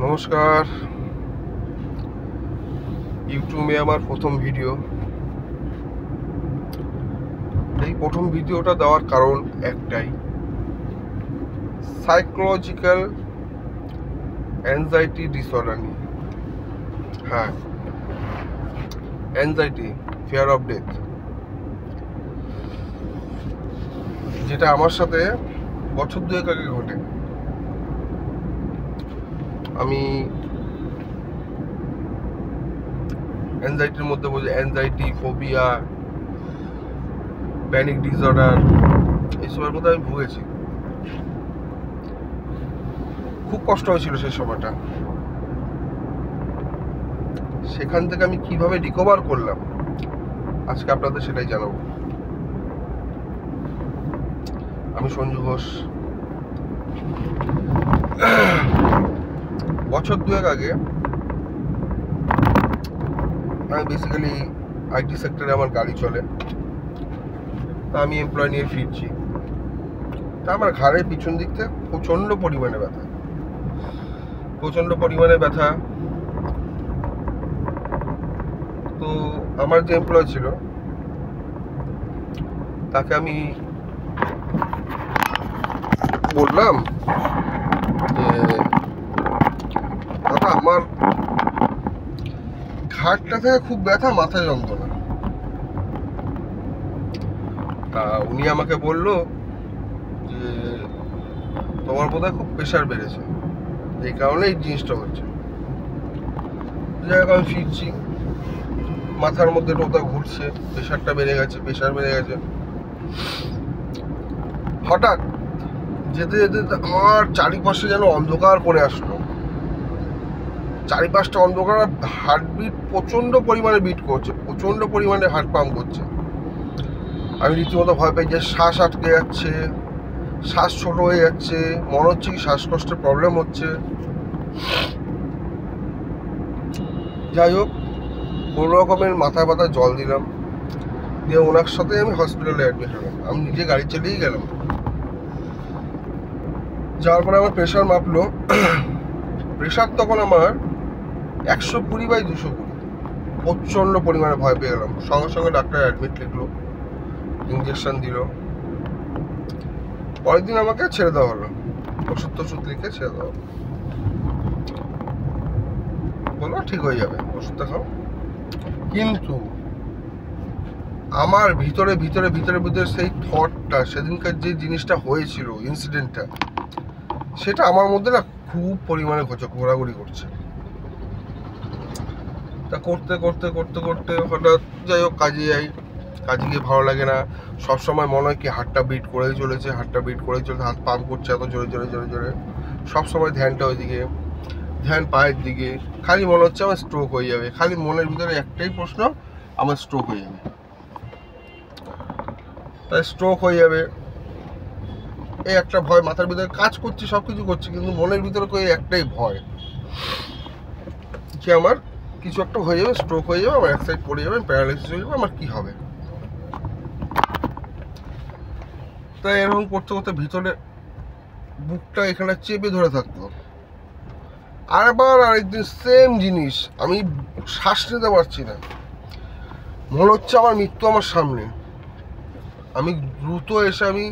নমস্কার। ইউটিউবে আমার প্রথম ভিডিও। এই প্রথম ভিডিওটা দেওয়ার কারণ একটাই, সাইকোলজিক্যাল অ্যাংজাইটি ডিসঅর্ডার নিয়ে। হ্যাঁ, অ্যাংজাইটি, ফিয়ার অফ ডেথ, যেটা আমার সাথে বছর দুয়েক আগে ঘটে। আমি অ্যাংজাইটির মধ্যে বলছি অ্যাংজাইটি, ফোবিয়া, প্যানিক ডিসঅর্ডার, এইসবের মধ্যে আমি ভুগেছি। খুব কষ্ট হয়েছিল সেই সময়টা। সেখান থেকে আমি কিভাবে রিকভার করলাম আজকে আপনাদের সেটাই জানাবো। আমি সঞ্জু ঘোষ। বছর দুয়েক আগে আমি বেসিক্যালি আইটি সেক্টরে আমার গাড়ি চলে, তা আমি এমপ্লয় নিয়ে ফিরছি। তা আমার ঘাড়ের পিছন দিক থেকে প্রচণ্ড পরিমাণে ব্যথা। তো আমার যে এমপ্লয় ছিল তাকে আমি বললাম যে দাদা, আমার ঘাড়টা থেকে খুব ব্যথা, মাথা যন্ত্রণা। তা উনি আমাকে বলল যে তোমার বোধহয় খুব প্রেশার বেড়েছে, এই কারণে এই জিনিসটা হচ্ছে। যাই হোক, আমি ফিরছি, মাথার মধ্যে টোটা ঘুরছে, প্রেশার বেড়ে গেছে। হঠাৎ যেতে যেতে আমার চারিপাশে যেন অন্ধকার করে আসলো। চারিপাশটা অন্ধকার, হার্টবিট প্রচন্ড পরিমাণে বিট করছে, প্রচন্ড পরিমাণে হার্ট পাম্প করছে। আমি রীতিমতো ভয় পাই যে শ্বাস আটকে যাচ্ছে, শ্বাস ছোট হয়ে যাচ্ছে, মনে হচ্ছে কি শ্বাসকষ্টের প্রবলেম হচ্ছে। যাই হোক, কোনো রকমের মাথায় ব্যথা জল দিলাম, দিয়ে ওনার সাথে আমি হসপিটালে অ্যাডমিট হলাম। আমি নিজে গাড়ি চালিয়েই গেলাম। যাওয়ার পরে আমার প্রেশার মাপলো। প্রেশার তখন আমার 120/220। প্রচণ্ড পরিমাণে ভয় পেয়ে গেলাম। সঙ্গে সঙ্গে ডাক্তার অ্যাডমিট লিখলো, ইঞ্জেকশন দিল। পরের দিন আমাকে ছেড়ে দেওয়া হলো, ওষুধ লিখে ছেড়ে দেওয়া হলো। বললো ঠিক হয়ে যাবে, ওষুধটা খাও। কিন্তু আমার ভিতরে সেই থটটা, সেদিনকার যে জিনিসটা হয়েছিল, ইনসিডেন্টটা, সেটা আমার মধ্যে না খুব পরিমাণে ঘোরাঘুরি করছে। তা করতে হঠাৎ, যাই হোক, কাজে গিয়ে ভালো লাগে না। সবসময় মনে হয় কি হাতটা বিট করেই চলেছে, হাত পাম্প করছে এত জোরে। সবসময় ধ্যানটা ওইদিকে, ধ্যান পায়ের দিকে। খালি মনে হচ্ছে আমার স্ট্রোক হয়ে যাবে। খালি মনের ভিতরে একটাই প্রশ্ন, আমার স্ট্রোক হয়ে যাবে। তাই স্ট্রোক হয়ে যাবে এই একটা ভয় মাথার ভিতরে কাজ করছে, সবকিছু করছে, কিন্তু মনের ভিতরে করে একটাই ভয় যে আমার কিছু একটা হয়ে যাবে, স্ট্রোক হয়ে যাবে, আমার এক সাইড পড়ে যাবে, প্যারালাইসিস হয়ে যাবে, আমার কি হবে। তাই এরকম করতে ভিতরে বুকটা এখানে চেপে ধরে থাকতো। আরেকদিন সেম জিনিস, আমি শ্বাস নিতে পারছি না, মনে হচ্ছে আমার মৃত্যু আমার সামনে। আমি দ্রুত এসে আমি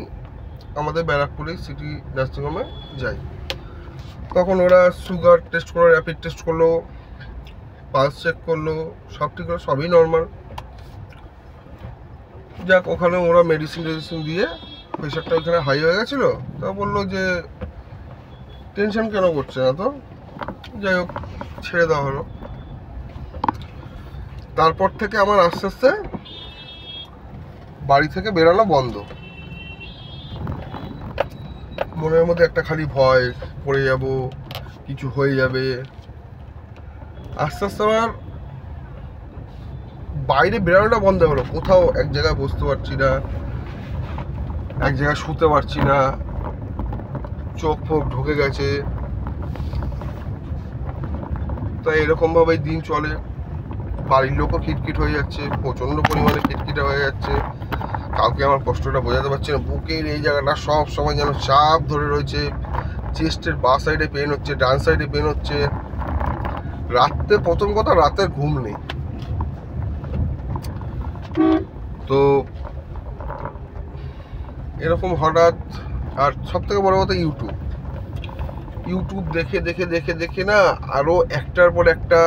আমাদের ব্যারাকপুরে সিটি নার্সিংহোমে যাই। তখন ওরা সুগার টেস্ট করলো, র্যাপিড টেস্ট করলো, পালস চেক করলো, সব ঠিক হলো, সবই নর্মাল। যাক, ওখানে ওরা মেডিসিন দিয়ে প্রেশারটা ওখানে হাই হয়ে গেছিলো। তা বললো যে টেনশন কেন করছে না তো। যাই হোক, ছেড়ে দেওয়া হলো। তারপর থেকে আমার আস্তে আস্তে বাড়ি থেকে বেরোনো বন্ধ। মনের মধ্যে একটা খালি ভয়, পড়ে যাব, কিছু হয়ে যাবে। আস্তে আস্তে আমার বাইরে বেরোনোটা বন্ধ হলো। কোথাও এক জায়গায় বসতে পারছি না, এক জায়গায় শুতে পারছি না, চোখ ফোক ঢুকে গেছে। তাই এরকম ভাবেই দিন চলে। বাড়ির লোকও খিটখিট হয়ে যাচ্ছে, প্রচন্ড পরিমাণে খিটখিটে হয়ে যাচ্ছে। কাউকে আমার কষ্টটা বোঝাতে পারছি না। বুকের এই জায়গাটা সব সময় যেন চাপ ধরে রয়েছে, চেস্টের বাঁ সাইডে পেন হচ্ছে, ডান সাইডে পেন হচ্ছে। রাতে প্রথম কথা রাতের ঘুম নেই। তো এরকম হঠাৎ, আর সব থেকে বড় কথা ইউটিউব দেখে দেখে দেখে দেখে না আরও একটার পর একটা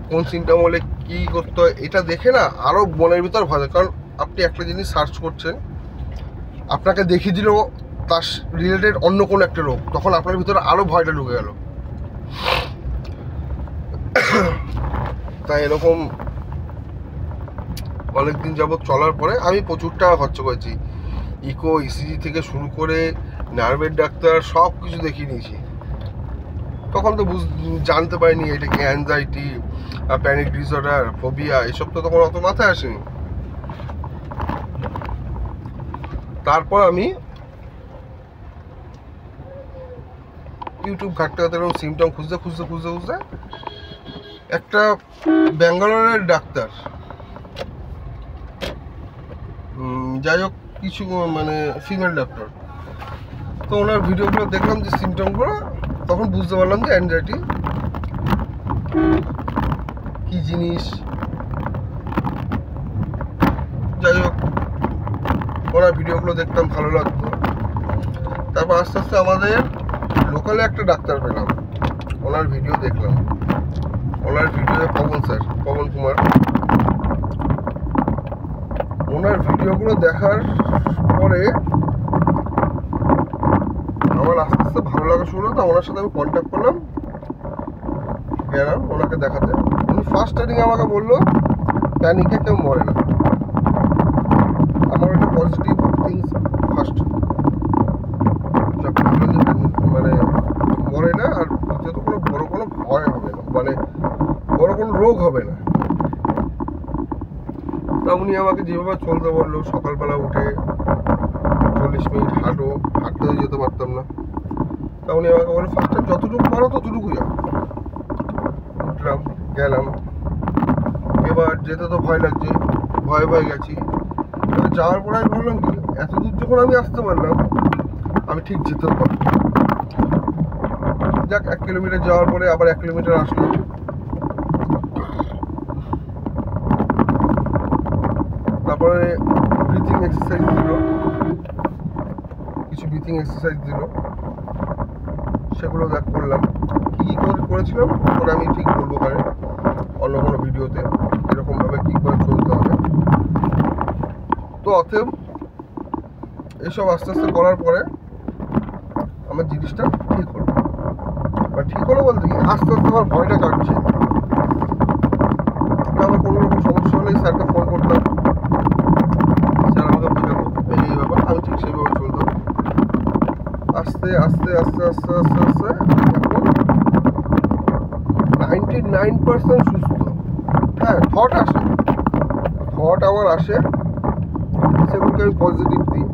কোন সিমটম হলে কী করতে হয় এটা দেখে না আরও মনের ভিতর ভয়। কারণ আপনি একটা জিনিস সার্চ করছেন, আপনাকে দেখিয়ে দিল তার রিলেটেড অন্য কোনো একটা রোগ, তখন আপনার ভিতরে আরও ভয়টা ঢুকে গেল। তাই এরকম অনেকদিন যাবৎ চলার পরে আমি প্রচুর টাকা খরচ করেছি। ইকো, ইসিজি থেকে শুরু করে নার্ভের ডাক্তার সব কিছু দেখিয়ে নিয়েছি। তখন তো জানতে পারিনি এটা কি অ্যাংজাইটি, প্যানিক ডিসঅর্ডার, ফোবিয়া, এসব তো তখন অত মাথায় আসেনি। তারপর আমি ইউটিউব ঘাটতে ঘাটতে এরকম সিমটম খুঁজতে খুঁজতে খুঁজতে খুঁজতে একটা ব্যাঙ্গালোরের ডাক্তার, যাই হোক কিছু মানে ফিমেল ডাক্তার, তো ওনার ভিডিওগুলো দেখলাম যে সিমটমগুলো, তখন বুঝতে পারলাম যে অ্যাংজাইটি কি জিনিস। যাই হোক ওনার ভিডিওগুলো দেখতাম, ভালো লাগতো। তারপর আস্তে আস্তে আমাদের লোকালে একটা ডাক্তার পেলাম, ওনার ভিডিও দেখলাম। ওনার ভিডিও পবন কুমার, ওনার ভিডিওগুলো দেখার পরে আমার আস্তে আস্তে ভালো লাগা শুরু হলো। ওনার সাথে আমি কন্ট্যাক্ট করলাম, গেলাম ওনাকে দেখাতে। উনি ফার্স্ট স্টার্টিং আমাকে বললো প্যানিকে কেউ মরে না। আমার একটা পজিটিভ থিংস ফার্স্ট, মানে মরে না, আর দ্বিতীয়ত কোনো বড় কোনো ভয় হবে না, মানে বড় কোনো রোগ হবে না। তা উনি আমাকে যেভাবে চলতে বললো, সকালবেলা উঠে 40 মিনিট হাঁটতে যেতে পারতাম না। তা উনি আমাকে বললো ফার্স্ট টাইম যতটুকু পারো ততটুকু যাও। উঠলাম, গেলাম। এবার যেতে তো ভয় লাগছে, ভয়ে গেছি। এবার যাওয়ার পরে আমি ভাবলাম কি, এত দূর যখন আমি আসতে পারলাম, আমি ঠিক যেতেও পারবো। যাক, 1 কিলোমিটার যাওয়ার পরে আবার 1 কিলোমিটার আসলাম। তারপরে ব্রিথিং এক্সারসাইজ দিল, কিছু ব্রিথিং এক্সারসাইজ দিল, সেগুলো করলাম। কী করেছিলাম ওটা আমি ঠিক বলবো পারে অন্য কোনো ভিডিওতে, এরকমভাবে কী করে চলতে হবে। তো অতএব এসব আস্তে আস্তে করার পরে আমার জিনিসটা ঠিক হলো। বা ঠিক হলো বলতে কি, আস্তে আস্তে আমার ভয়টা কাটছে। আমার কোনো রকম সমস্যা হলেই স্যারকে ফোন করতাম, স্যার আমাকে বোঝাতো এই ব্যাপার, আমি ঠিক সেইভাবে চলতাম। আস্তে আস্তে আস্তে আস্তে আস্তে আস্তে এখন 99% সুস্থ। হ্যাঁ, থট আমার আসে, সেগুলোকে আমি পজিটিভ দিই।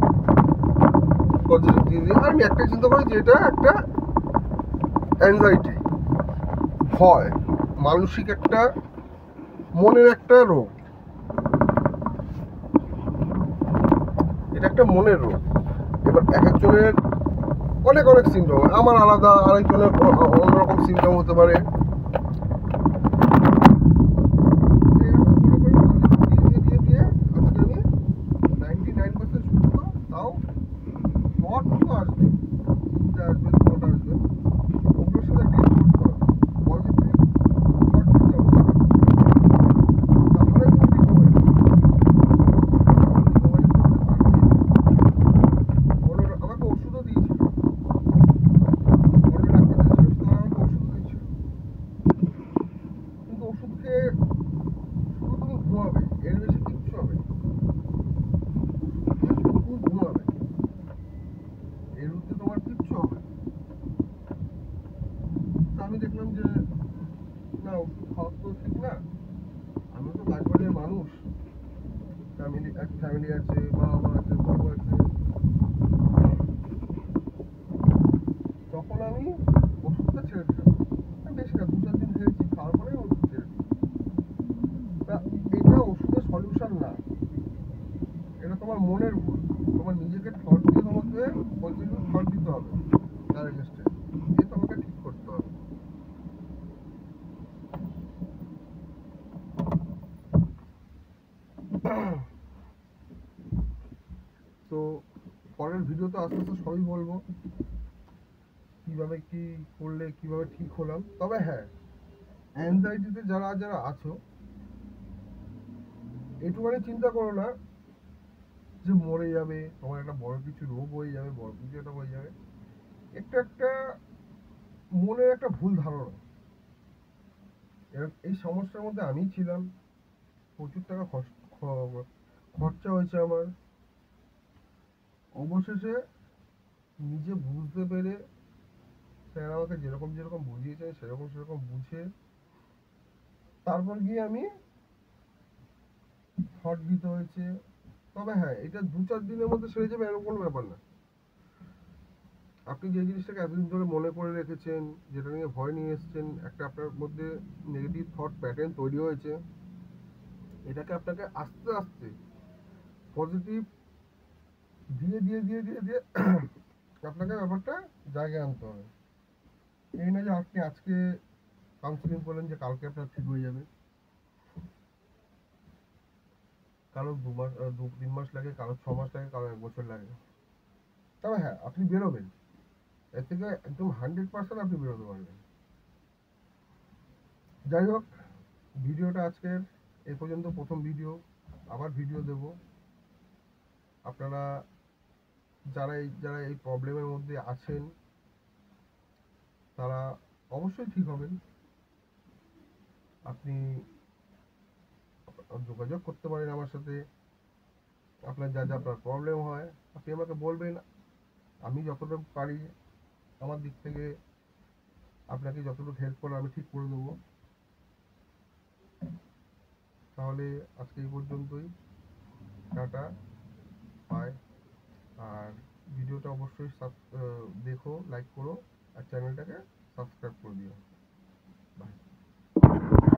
আর আমি একটা চিন্তা করি যে এটা একটা অ্যাংজাইটি, ভয়, মানসিক একটা মনের একটা রোগ। এটা একটা মনের রোগ। এবার এক একজনের অনেক সিমটম, আমার আলাদা, আরেকজনের অন্যরকম সিমটম হতে পারে। আমি দেখলাম যে না, ওষুধ খাওয়া তো ঠিক না। আমি তো কাজবাজের মানুষ, ফ্যামিলি আছে, মা আছে, বউ আছে। তখন আমি ওষুধটা ছেড়ে দিলাম। বেশি না, 2-4 দিন খেয়েছি, খাওয়ার পরে ওষুধ ছেড়ে দিই। তা এটা ওষুধের সলিউশন না, এটা তোমার মনের ভুল। তোমার নিজেকে থট দিয়ে তোমাকে পজিটিভ থট দিতে হবে তার এগেইনস্টে। কিভাবে কি করলে কিভাবে ঠিক হলাম। তবে হ্যাঁ, অ্যাংজাইটিতে যারা যারা আছো, এটুখানি চিন্তা করো না যে মরে যাবে, তোমার একটা বড় কিছু রোগ হয়ে যাবে, বড় কিছু একটা হয়ে যাবে। একটা একটা মনের একটা ভুল ধারণা। এই সমস্যার মধ্যে আমি ছিলাম, প্রচুর টাকা খরচা হয়েছে আমার। অবশেষে নিজে বুঝতে পেরে, স্যার আমাকে যেরকম যেরকম বুঝিয়েছে সেরকম সেরকম বুঝে তারপর গিয়ে আমি থট দিতে হয়েছে। তবে হ্যাঁ, এটা 2-4 দিনের মধ্যে সেরে যাবে এরকম কোনো ব্যাপার না। আপনি যে জিনিসটাকে এতদিন ধরে মনে করে রেখেছেন, যেটা নিয়ে ভয় নিয়ে এসেছেন, একটা আপনার মধ্যে নেগেটিভ থট প্যাটার্ন তৈরি হয়েছে, এটাকে আপনাকে আস্তে আস্তে পজিটিভ দিয়ে দিয়ে দিয়ে দিয়ে দিয়ে আপনাকে ব্যাপারটা জায়গায় আনতে হবে। এই না যে আপনি আজকে কাউন্সিলিং করলেন যে কালকে আপনার ঠিক হয়ে যাবে। কারো 2 মাস 3 মাস লাগে, কারো 6 মাস লাগে, কারো 1 বছর লাগে। তবে হ্যাঁ, আপনি বেরোবেন এর থেকে, একদম 100% আপনি বেরোতে পারবেন। যাই হোক, ভিডিওটা আজকের এই পর্যন্ত, প্রথম ভিডিও। আবার ভিডিও দেব। আপনারা যারা এই প্রবলেমের মধ্যে আছেন তারা অবশ্যই ঠিক হবেন। আপনি যোগাযোগ করতে পারেন আমার সাথে। আপনার যা যা আপনার প্রবলেম হয় আপনি আমাকে বলবেন, আমি যতটুকু পারি আমার দিক থেকে আপনাকে যতটুকু হেল্প করে আমি ঠিক করে দেবো। তাহলে আজকে এই পর্যন্তই। Tata, by. আর ভিডিওটা অবশ্যই দেখো, লাইক করো, আর চ্যানেলটাকে সাবস্ক্রাইব করে দিও।